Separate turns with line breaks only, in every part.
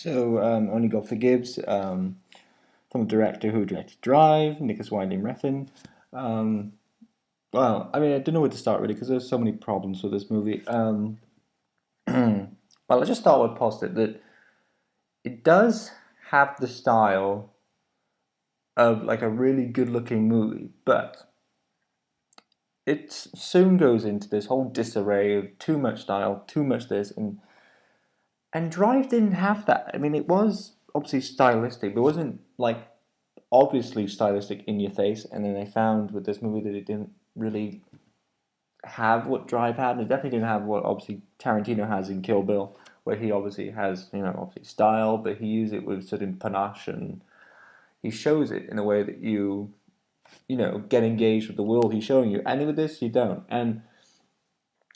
Only God Forgives, from the director who directed Drive, Nicholas Winding Refn. Um, I don't know where to start really because there's so many problems with this movie. Well, I'll just start with positive that it does have the style of like a really good-looking movie, but it soon goes into this whole disarray of too much style, too much this, and Drive didn't have that. I mean, it was obviously stylistic, but it wasn't like obviously stylistic in your face. And then they found with this movie that it didn't really have what Drive had, and it definitely didn't have what obviously Tarantino has in Kill Bill, where he obviously has obviously style, but he uses it with certain panache and he shows it in a way that you get engaged with the world he's showing you. And with this, you don't. And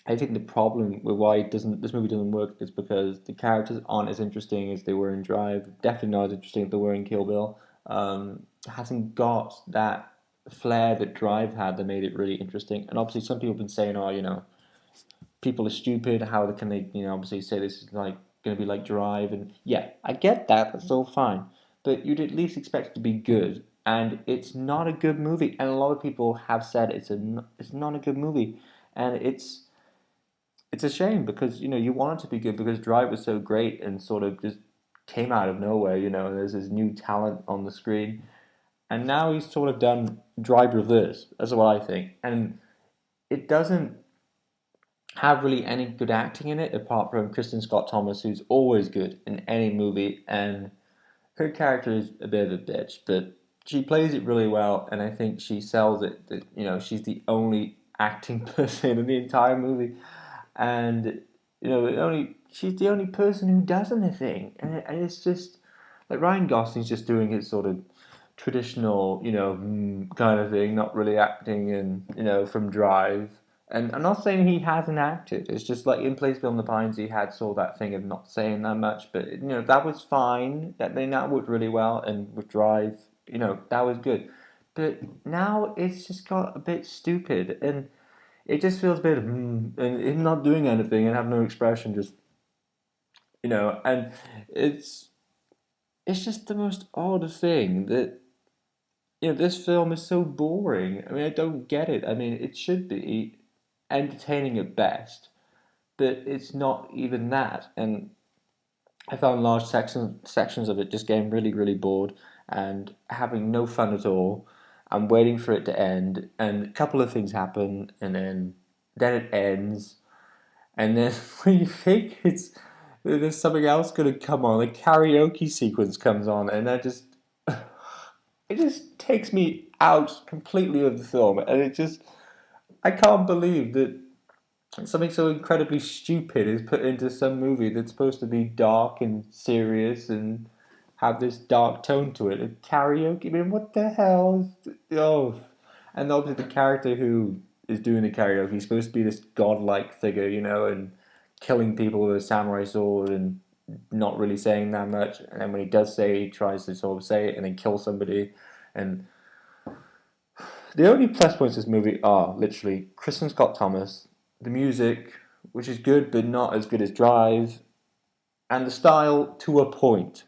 I think the problem with why this movie doesn't work is because the characters aren't as interesting as they were in Drive. Definitely not as interesting as they were in Kill Bill. Hasn't got that flair that Drive had that made it really interesting. And obviously, some people have been saying, "Oh, people are stupid. How can they, obviously say this is like going to be like Drive?" And yeah, I get that. That's all fine, but you'd at least expect it to be good. And it's not a good movie. And a lot of people have said it's not a good movie, and it's a shame because you want it to be good because Drive was so great and sort of just came out of nowhere. There's this new talent on the screen, and now he's sort of done Drive Reverse. That's what I think, and it doesn't have really any good acting in it apart from Kristen Scott Thomas, who's always good in any movie, and her character is a bit of a bitch, but she plays it really well, and I think she sells it. That she's the only acting person in the entire movie, and she's the only person who does anything, and it's just like Ryan Gosling's just doing his sort of traditional, kind of thing, not really acting, and from Drive. And I'm not saying he hasn't acted. It's just like in Place Beyond the Pines, he had sort of that thing of not saying that much, but that was fine. That worked really well, and with Drive, that was good. But now it's just got a bit stupid, and it just feels a bit and him not doing anything and have no expression, just and it's it's just the most odd thing that this film is so boring. I mean, I don't get it. I mean, it should be entertaining at best, but it's not even that. And I found large sections of it just getting really, really bored and having no fun at all. I'm waiting for it to end, and a couple of things happen, and then it ends, and then when you think there's something else going to come on, a karaoke sequence comes on, and that just it just takes me out completely of the film, and I can't believe that something so incredibly stupid is put into some movie that's supposed to be dark and serious and have this dark tone to it. And karaoke, I mean, what the hell? Oh, and obviously the character who is doing the karaoke is supposed to be this godlike figure, and killing people with a samurai sword and not really saying that much. And then when he does say, he tries to sort of say it and then kill somebody. And the only plus points of this movie are literally Kristen Scott Thomas, the music, which is good but not as good as Drive, and the style to a point.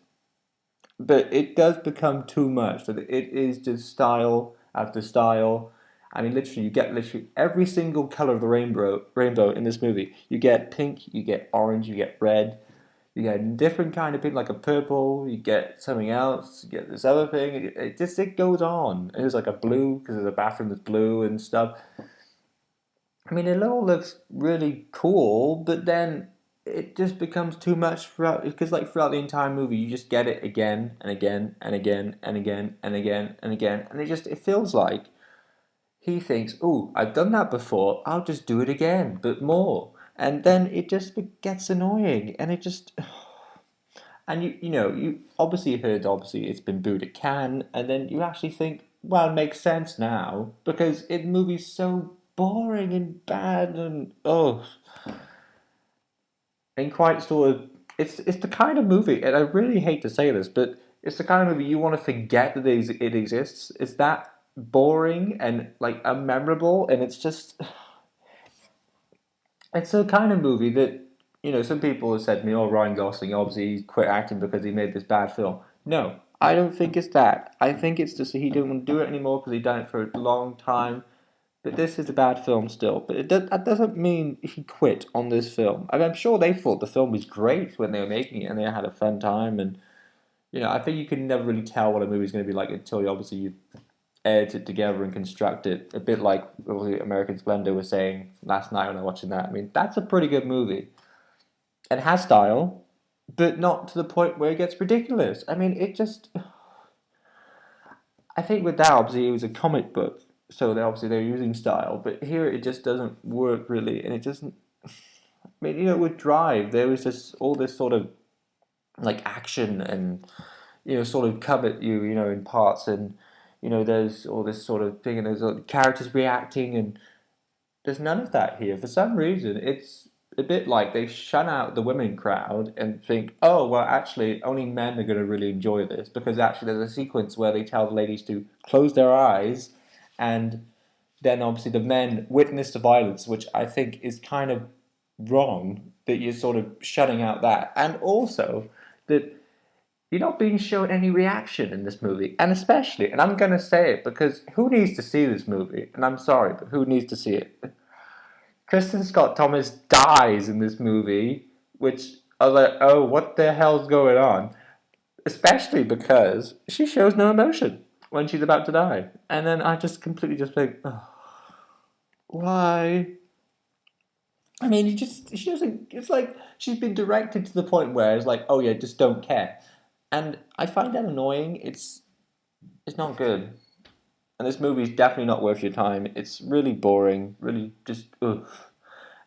But it does become too much. That it is just style after style. I mean, literally, you get literally every single color of the rainbow in this movie. You get pink, you get orange, you get red, you get a different kind of pink, like a purple. You get something else. You get this other thing. It goes on. It was like a blue because there's a bathroom that's blue and stuff. I mean, it all looks really cool, but then it just becomes too much throughout. Because like throughout the entire movie, you just get it again and again and again and again and again and again, and it feels like he thinks, "Oh, I've done that before. I'll just do it again, but more." And then it just gets annoying, and it just and you obviously heard obviously it's been booed at Cannes, and then you actually think, well, it makes sense now because the movie's so boring and bad and and quite sort of it's the kind of movie, and I really hate to say this, but it's the kind of movie you want to forget that it exists. It's that boring and like unmemorable, and it's the kind of movie that some people have said to me, "Oh, Ryan Gosling, obviously he quit acting because he made this bad film." No, I don't think it's that. I think it's just that he didn't want to do it anymore because he'd done it for a long time. But this is a bad film still. But that doesn't mean he quit on this film. I mean, I'm sure they thought the film was great when they were making it and they had a fun time. And, I think you can never really tell what a movie's going to be like until you edit it together and construct it. A bit like American Splendor was saying last night when I was watching that. I mean, that's a pretty good movie. It has style, but not to the point where it gets ridiculous. I mean, it just. I think with that, obviously, it was a comic book, so they're using style, but here it just doesn't work really, and it doesn't. I mean, with Drive, there was all this sort of like action and sort of covered you in parts, and there's all this sort of thing, and there's characters reacting, and there's none of that here. For some reason, it's a bit like they shut out the women crowd and think, oh, well, actually, only men are going to really enjoy this because actually there's a sequence where they tell the ladies to close their eyes, and then obviously the men witness the violence, which I think is kind of wrong that you're sort of shutting out that. And also that you're not being shown any reaction in this movie. And especially, and I'm going to say it because who needs to see this movie? And I'm sorry, but who needs to see it? Kristen Scott Thomas dies in this movie, which I was like, oh, what the hell's going on? Especially because she shows no emotion when she's about to die. And then I just completely just think, oh, why? I mean, she doesn't, it's like she's been directed to the point where it's like, oh yeah, just don't care. And I find that annoying. It's not good. And this movie is definitely not worth your time. It's really boring, really just, ugh.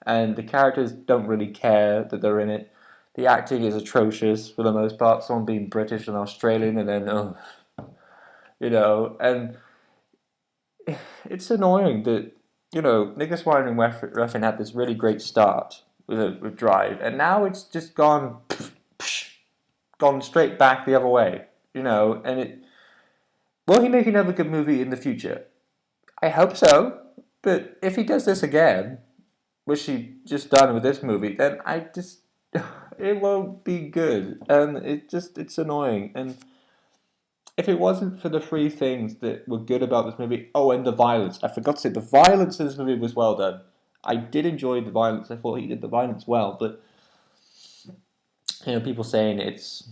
And the characters don't really care that they're in it. The acting is atrocious for the most part. Someone being British and Australian, and then and it's annoying that Nicholas Winding Refn had this really great start with Drive, and now it's just gone straight back the other way. And it will he make another good movie in the future? I hope so. But if he does this again, which he just done with this movie, then I just it won't be good, and it's annoying. And if it wasn't for the three things that were good about this movie, oh, and the violence, I forgot to say the violence in this movie was well done. I did enjoy the violence. I thought he did the violence well, but people saying it's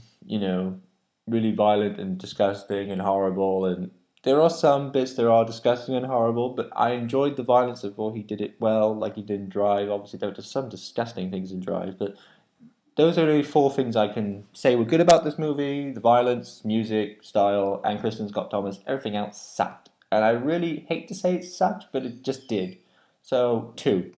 really violent and disgusting and horrible, and there are some bits that are disgusting and horrible, but I enjoyed the violence of all he did it well, like he did in Drive. Obviously, there were some disgusting things in Drive, but those are the only four things I can say were good about this movie: the violence, music, style, and Kristen Scott Thomas. Everything else sucked, and I really hate to say it sucked, but it just did. So 2.